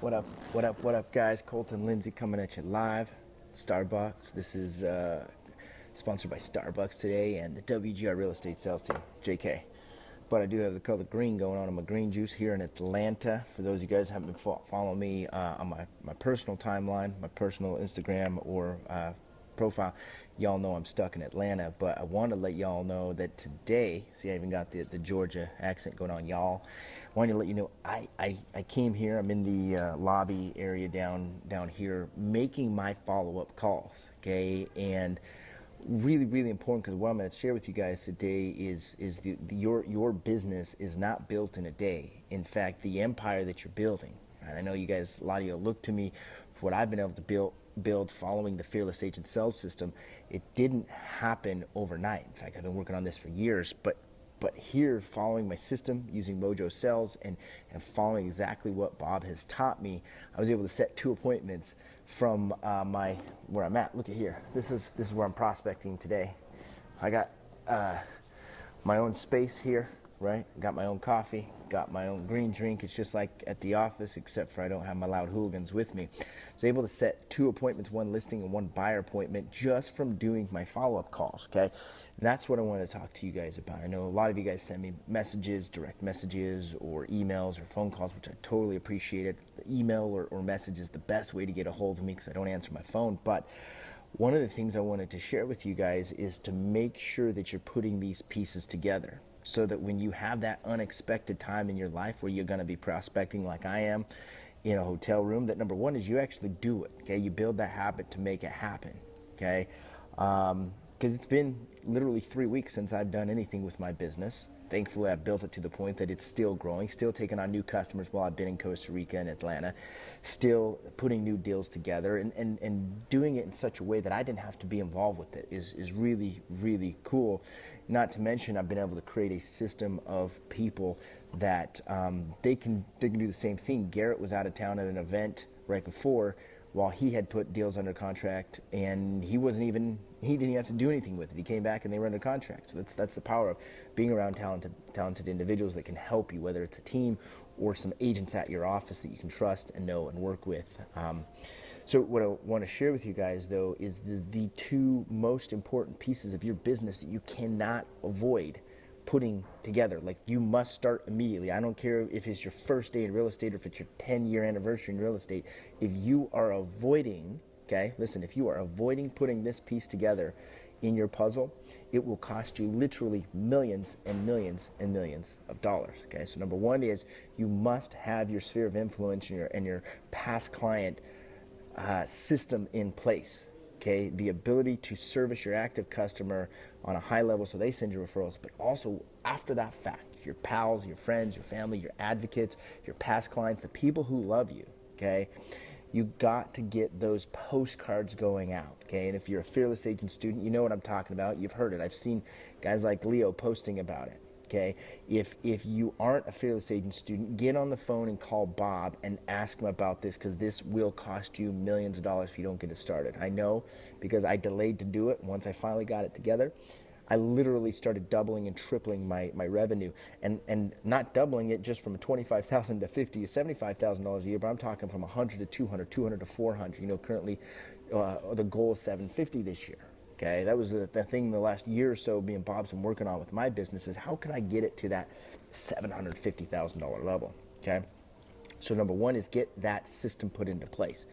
What up, guys? Colton, Lindsay coming at you live. Starbucks. This is sponsored by Starbucks today and the WGR Real Estate Sales Team, JK. But I do have the color green going on in my green juice here in Atlanta. For those of you guys who haven't been following me on my personal timeline, my personal Instagram or profile, y'all know I'm stuck in Atlanta. But I want to let y'all know that today, see, I even got the Georgia accent going on, y'all. I wanted to let you know I came here. I'm in the lobby area down here making my follow-up calls, okay? And really important, because what I'm going to share with you guys today is your business is not built in a day. In fact, the empire that you're building, and I know you guys, a lot of you look to me for what I've been able to build following the Fearless Agent Sales System. It didn't happen overnight. In fact, I've been working on this for years, but here, following my system, using Mojo Sales and following exactly what Bob has taught me, I was able to set 2 appointments from where I'm at. Look at here. This is where I'm prospecting today. I got my own space here, right? Got my own coffee, got my own green drink. It's just like at the office, except for I don't have my loud hooligans with me. I was able to set 2 appointments, 1 listing and 1 buyer appointment, just from doing my follow-up calls, okay? And that's what I want to talk to you guys about. I know a lot of you guys send me messages, direct messages, or emails or phone calls, which I totally appreciate it. The email or message is the best way to get a hold of me because I don't answer my phone. But one of the things I wanted to share with you guys is to make sure that you're putting these pieces together, so that when you have that unexpected time in your life where you're going to be prospecting like I am in a hotel room, that number one is you actually do it, okay? You build that habit to make it happen, okay? Because it's been literally 3 weeks since I've done anything with my business. Thankfully, I've built it to the point that it's still growing, still taking on new customers while I've been in Costa Rica and Atlanta, still putting new deals together and doing it in such a way that I didn't have to be involved with it is really cool. Not to mention, I've been able to create a system of people that they can do the same thing. Garrett was out of town at an event right before, while he had put deals under contract, and he didn't even have to do anything with it. He came back and they were under contract. So that's the power of being around talented individuals that can help you, whether it's a team or some agents at your office that you can trust and know and work with. So what I want to share with you guys, though, is the 2 most important pieces of your business that you cannot avoid putting together. Like, you must start immediately. I don't care if it's your first day in real estate or if it's your 10-year anniversary in real estate. If you are avoiding, okay, listen, if you are avoiding putting this piece together in your puzzle, it will cost you literally millions and millions and millions of dollars, okay? So number one is you must have your sphere of influence and your past client system in place. Okay, the ability to service your active customer on a high level so they send you referrals, but also after that fact, your pals, your friends, your family, your advocates, your past clients, the people who love you, okay? You got to get those postcards going out, okay? And if you're a Fearless Agent student, you know what I'm talking about. You've heard it. I've seen guys like Leo posting about it. Okay, if you aren't a Fearless Agent student, get on the phone and call Bob and ask him about this, because this will cost you millions of dollars if you don't get it started. I know, because I delayed to do it. Once I finally got it together, I literally started doubling and tripling my revenue, and not doubling it just from $25,000 to $50,000 to $75,000 a year, but I'm talking from 100 to 200, 200 to 400. You know, currently the goal is 750 this year. Okay, that was the thing the last year or so me and Bob's been working on with my business, is how can I get it to that $750,000 level, okay? So number one is get that system put into place.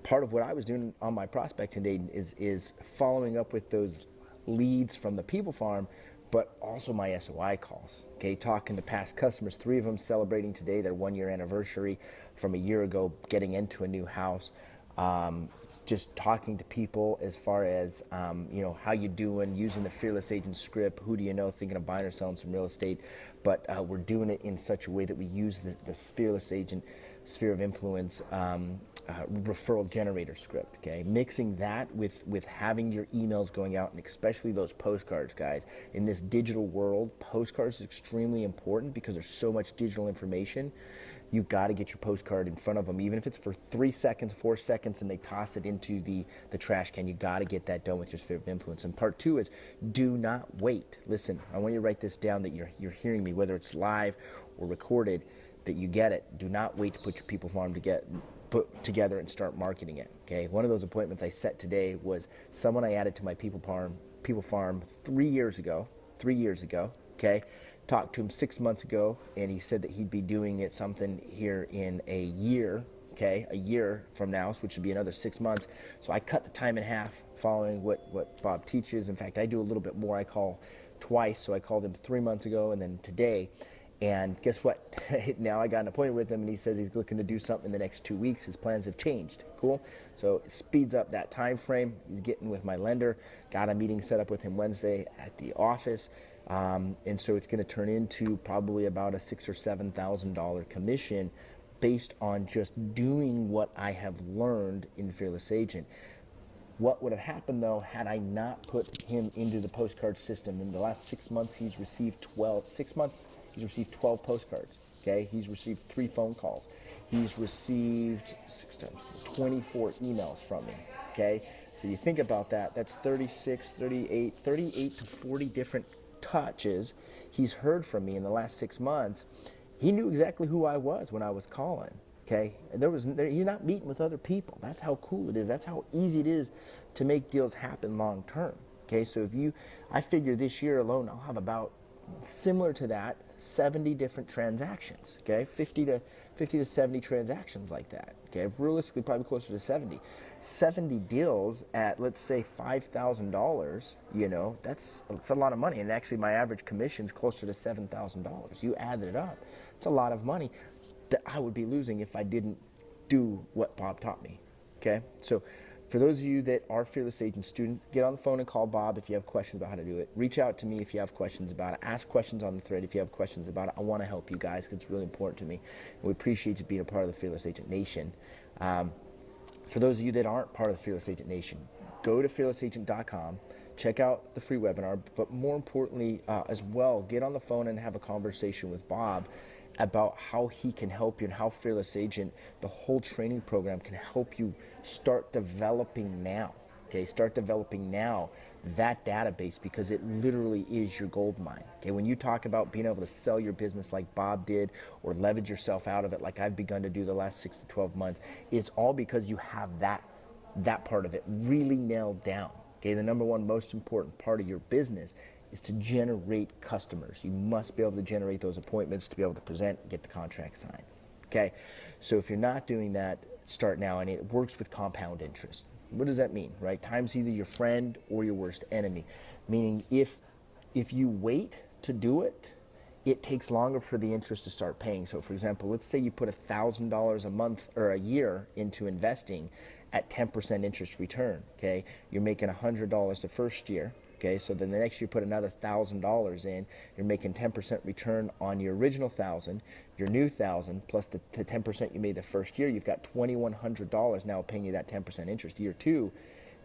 Part of what I was doing on my prospecting day is following up with those leads from the People Farm, but also my SOI calls, okay? Talking to past customers, 3 of them celebrating today their 1-year anniversary from a year ago, getting into a new house. Just talking to people as far as, how you doing, using the Fearless Agent script, who do you know, thinking of buying or selling some real estate, but we're doing it in such a way that we use the Fearless Agent sphere of influence referral generator script, okay? Mixing that with having your emails going out, and especially those postcards, guys. In this digital world, postcards is extremely important because there's so much digital information. You've got to get your postcard in front of them, even if it's for 3 seconds, 4 seconds, and they toss it into the trash can. You got to get that done with your sphere of influence. And part 2 is do not wait. Listen, I want you to write this down, that you're hearing me, whether it's live or recorded. that you get it. Do not wait to put your people farm to get put together and start marketing it. Okay, one of those appointments I set today was someone I added to my people farm 3 years ago. 3 years ago. Okay, talked to him 6 months ago, and he said that he'd be doing it something here in a year. Okay, a year from now, which would be another 6 months. So I cut the time in half following what Bob teaches. In fact, I do a little bit more. I call twice. So I called him 3 months ago and then today. And guess what? Now I got an appointment with him, and he says he's looking to do something in the next 2 weeks. His plans have changed. Cool. So it speeds up that time frame. He's getting with my lender. Got a meeting set up with him Wednesday at the office. And so it's going to turn into probably about a $6,000 or $7,000 commission based on just doing what I have learned in Fearless Agent. What would have happened, though, had I not put him into the postcard system? In the last 6 months, he's received 12. 6 months, he's received 12 postcards. Okay, he's received 3 phone calls. He's received 24 emails from me. Okay, so you think about that. That's 36, 38 to 40 different touches he's heard from me in the last 6 months. He knew exactly who I was when I was calling. Okay, he's not meeting with other people. That's how cool it is. That's how easy it is to make deals happen long term. Okay, so I figure this year alone I'll have about, similar to that, 70 different transactions. Okay, 50 to 70 transactions like that. Okay, realistically probably closer to 70. 70 deals at, let's say, $5,000. You know, that's a lot of money. And actually, my average commission is closer to $7,000. You add it up, it's a lot of money that I would be losing if I didn't do what Bob taught me. Okay, so for those of you that are Fearless Agent students, get on the phone and call Bob if you have questions about how to do it. Reach out to me if you have questions about it. Ask questions on the thread if you have questions about it. I want to help you guys because it's really important to me. And we appreciate you being a part of the Fearless Agent Nation. For those of you that aren't part of the Fearless Agent Nation, go to fearlessagent.com. Check out the free webinar, but more importantly as well, get on the phone and have a conversation with Bob about how he can help you and how Fearless Agent, the whole training program, can help you start developing now. Okay, start developing now that database, because it literally is your gold mine. Okay, when you talk about being able to sell your business like Bob did, or leverage yourself out of it like I've begun to do the last 6 to 12 months, it's all because you have that part of it really nailed down. Okay, the number one most important part of your business is to generate customers. You must be able to generate those appointments to be able to present and get the contract signed. Okay, so if you're not doing that, start now. And it works with compound interest. What does that mean, right? Time's either your friend or your worst enemy. Meaning if you wait to do it, it takes longer for the interest to start paying. So for example, let's say you put $1,000 a month or a year into investing at 10% interest return. Okay, you're making $100 the first year. Okay, so then the next year you put another $1,000 in, you're making 10% return on your original $1,000, your new $1,000 plus the 10% you made the first year. You've got $2,100 now paying you that 10% interest. Year 2,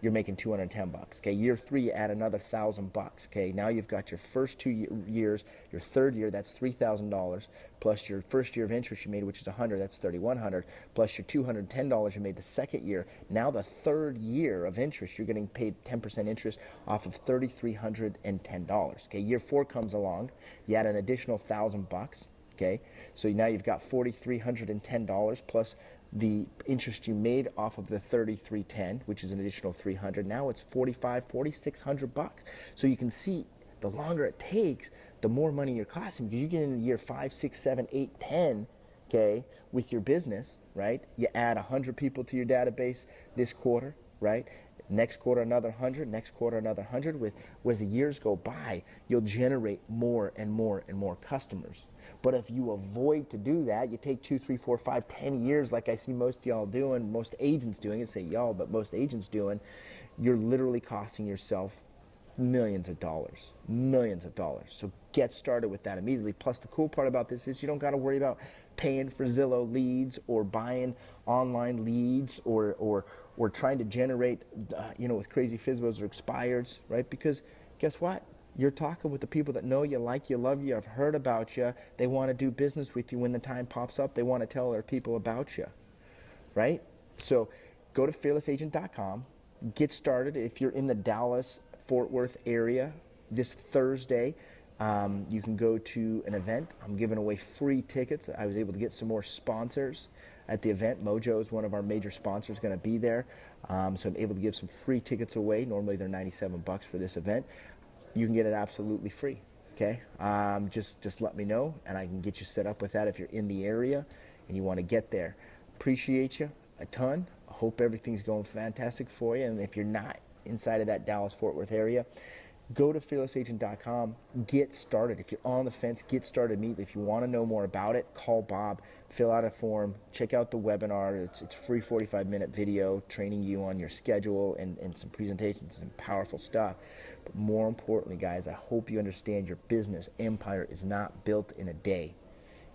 you're making $210. Okay, year 3, you add another $1,000. Okay, now you've got your first 2 years, your third year, that's $3,000, plus your first year of interest you made, which is $100, that's $3,100, plus your $210 you made the second year. Now the third year of interest, you're getting paid 10% interest off of $3,310. Okay, year 4 comes along, you add an additional $1,000. Okay, so now you've got $4,310 plus the interest you made off of the $3,310, which is an additional $300. Now it's $4,600. So you can see the longer it takes, the more money you're costing, because you get into year 5, 6, 7, 8, 10, okay, with your business, right? You add 100 people to your database this quarter, right? Next quarter, another 100. Next quarter, another 100. As the years go by, you'll generate more and more and more customers. But if you avoid to do that, you take 2, 3, 4, 5, 10 years, like I see most of y'all doing, most agents doing, I say y'all, but most agents doing, you're literally costing yourself millions of dollars. So get started with that immediately. Plus, the cool part about this is you don't got to worry about paying for Zillow leads or buying online leads or trying to generate, with crazy FSBOs or expireds, right? Because guess what? You're talking with the people that know you, like you, love you, have heard about you. They want to do business with you when the time pops up. They want to tell their people about you, right? So go to fearlessagent.com. Get started. If you're in the Dallas, Fort Worth area this Thursday, You can go to an event. I'm giving away free tickets. I was able to get some more sponsors at the event. Mojo is one of our major sponsors, going to be there. So I'm able to give some free tickets away. Normally they're $97 for this event. You can get it absolutely free. Okay, just let me know, and I can get you set up with that if you're in the area and you want to get there. Appreciate you a ton. I hope everything's going fantastic for you. And if you're not inside of that Dallas-Fort Worth area, go to fearlessagent.com, get started. If you're on the fence, get started immediately. If you want to know more about it, call Bob, fill out a form, check out the webinar. It's free 45-minute video training you on your schedule and some presentations and powerful stuff. But more importantly, guys, I hope you understand your business empire is not built in a day.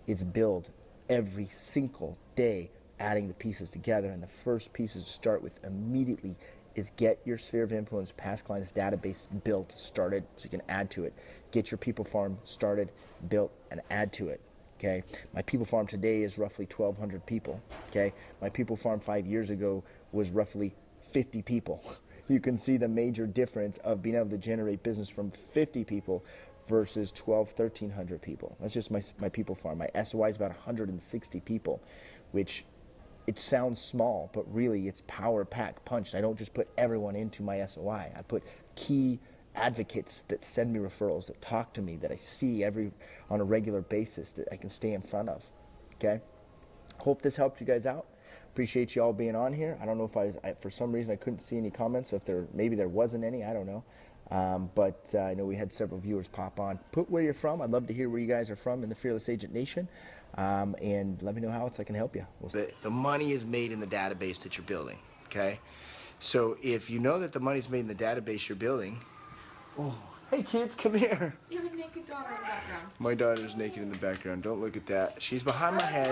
It's built every single day, adding the pieces together. And the first pieces to start with immediately is get your sphere of influence, past clients database built, started, so you can add to it. Get your people farm started, built, and add to it. Okay, my people farm today is roughly 1,200 people. Okay, my people farm 5 years ago was roughly 50 people. You can see the major difference of being able to generate business from 50 people versus 1,300 people. That's just my people farm. My SOI is about 160 people, which it sounds small, but really it's power pack punched. I don't just put everyone into my SOI. I put key advocates that send me referrals, that talk to me, that I see on a regular basis, that I can stay in front of. Okay? Hope this helped you guys out. Appreciate you all being on here. I don't know if I for some reason I couldn't see any comments. So if maybe there wasn't any, I don't know. But I know we had several viewers pop on. Put where you're from. I'd love to hear where you guys are from in the Fearless Agent Nation. And let me know how else I can help you. The money is made in the database that you're building, okay? So if you know that the money's made in the database you're building, oh, hey kids, come here. You have a naked daughter in the background. My daughter's naked in the background. Don't look at that. She's behind my head.